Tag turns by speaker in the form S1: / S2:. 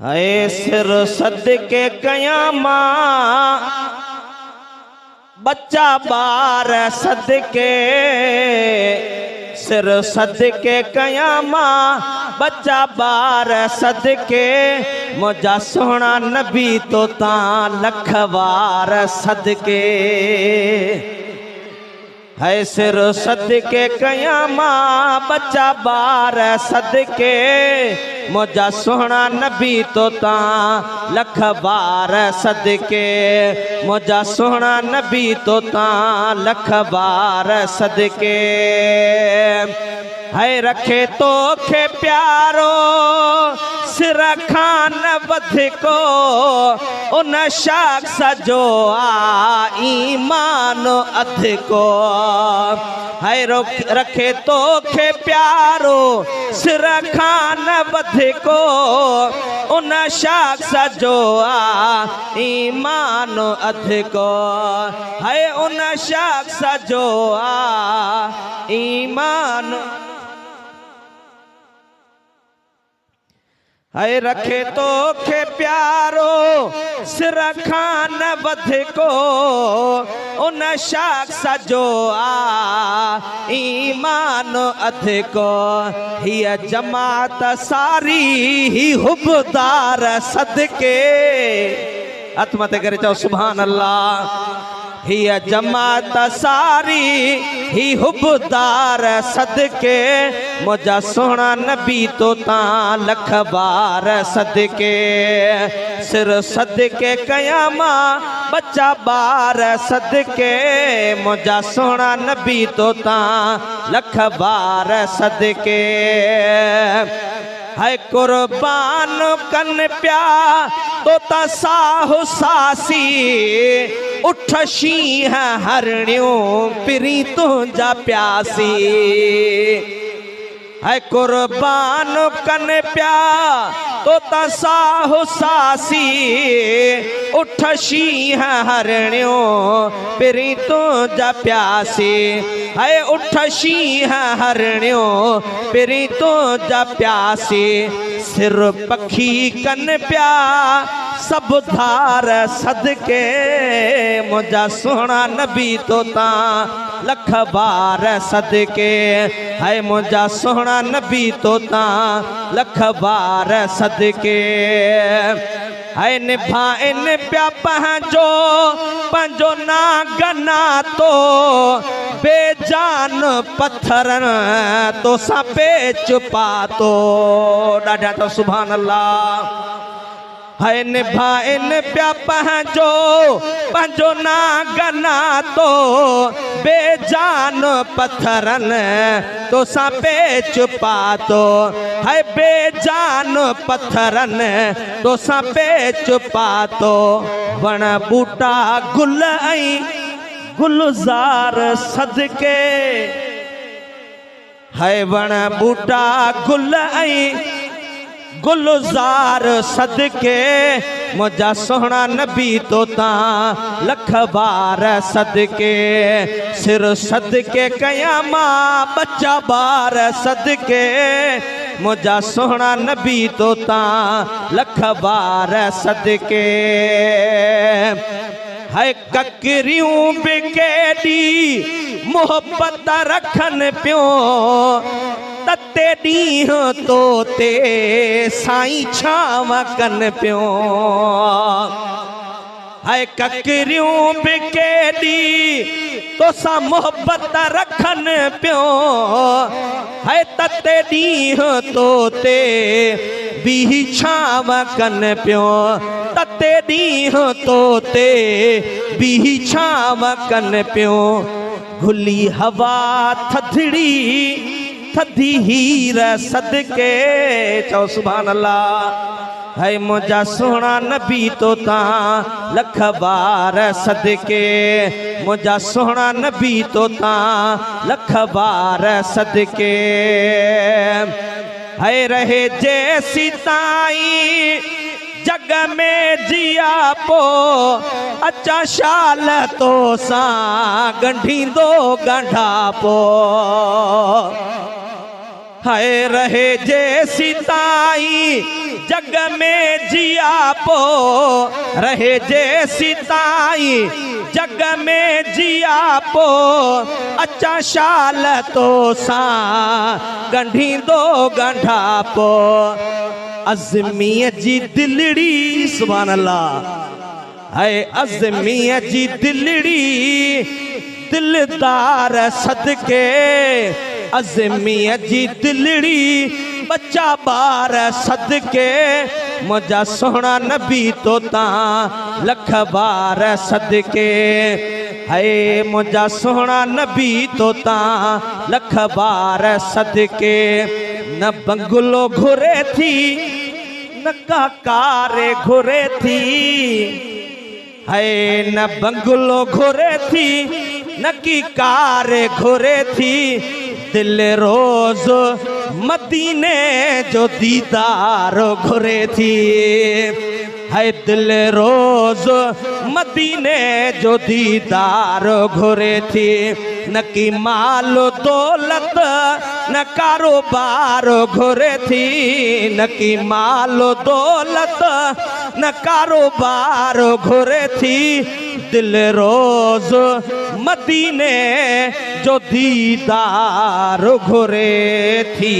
S1: है सिर सदके कयामा बच्चा बार सदके सिर सदके कयामा बच्चा बार सदके मुझा सोना नबी तो ता लखवार सदके है सिर सदके कयामा बच्चा बार सदके मुझा सोना नबी तो ता लख बार सदके मुझा सोना नबी तो ता लख बार सदके है रखे तो खे प्यारो सिर खान बध को उन शख्स जो आ ईमान अध को है रखे तो खे प्यारो सिर खान बध को उन शख्स जो आ ईमान अध को है उन शख्स जो आ ईमान है रखे तो खे प्यारो सिर खान बध को उन शख्स जो आ ईमान अध को हिय जमात सारी ही हुबदार सदके अतमत करे चो सुभान अल्लाह हिय जमात सारी ही हुबदार सदके मुझा सोना नबी तो ता लख बार सदके सिर सदके कयामा बच्चा बार सदके मुझा सोना नबी तो ता लख बार सदके है कुर्बान कन प्या तो तसाहु सासी उठ शीह हरणियों पिरी तुझा प्यासी है कुर्बान कन प्या तो तसाहु सासी उठ शीह हरणियों पिरी तुझा प्यासी है उठ शीह हरणियों पिरी तुझा प्यासी सिर पखी कन प्या सब धार सदके मुझा सोना नबी तो ता लख बार सदके है मुझा सोना नबी तो ता लख बार सदके है निभाइन प्या पंजो ना गना तो बेजान पत्थरन तो सापे चुपा तो डाढ़ा तो सुभान अल्लाह है निभाइन प्या पंजो ना गना तो बेजान पत्थरन तो सापे चुपा तो है बेजान पत्थरन तो सापे चुपा तो वण बूटा गुल आई गुलजार सदके है वण बूटा गुल आई गुलजार सदके मुझा सोना नबी तो ता लख बार सदके सिर सदके कयामा बच्चा बार सदके मुझा सोना नबी तो ता लख बार सदके है ककरियूं बिकेडी मोहब्बत रखन पियो तते ॾींहं तो ते साईं छाव कन पियो है ककरियूं बिकेडी तोसां मोहब्बत रखन पियो है तते ॾींहं तो ते बीही छाव कन पियो तते ॾींहं तो ते बीही छाव कन पियो घुली हवा थधड़ी थधी हीर सदके चो सुभान अल्लाह है मुझा सोना नबी तो ता लख बार सदके मुझा सोना नबी तो ता लख बार सदके है रहे जैसी ताई जग में जिया पो अच्छा शाल तो सा गंढी दो गंढा पो हाय रहे जे सिताई जग में जिया पो रहे जैसी ताई जग में जिया पो अच्छा शाल तो सा गंढी दो गंढा पो अज़मीअ जी दिलड़ी सुभान अल्लाह है अज़मीअ जी दिलड़ी दिलदार सदके अज़मीअ जी दिलड़ी बच्चा बार सदके मुझा सोहना नबी तो ता लख बार सदके है मुझा सोहना नबी तो ता लख बार सदके न बंगलो घुरे थी न कारे घुरे थी है न बंगलो घुरे थी न की कारे घुरे थी दिल रोज मदीने जो दीदार घुरे थी है दिल रोज मदीने जो दीदार घुरे थी न की माल दौलत न कारोबार घुरे थी न की माल दौलत न कारोबार घुरे थी दिल रोज मदीने जो दीदार घुरे थी।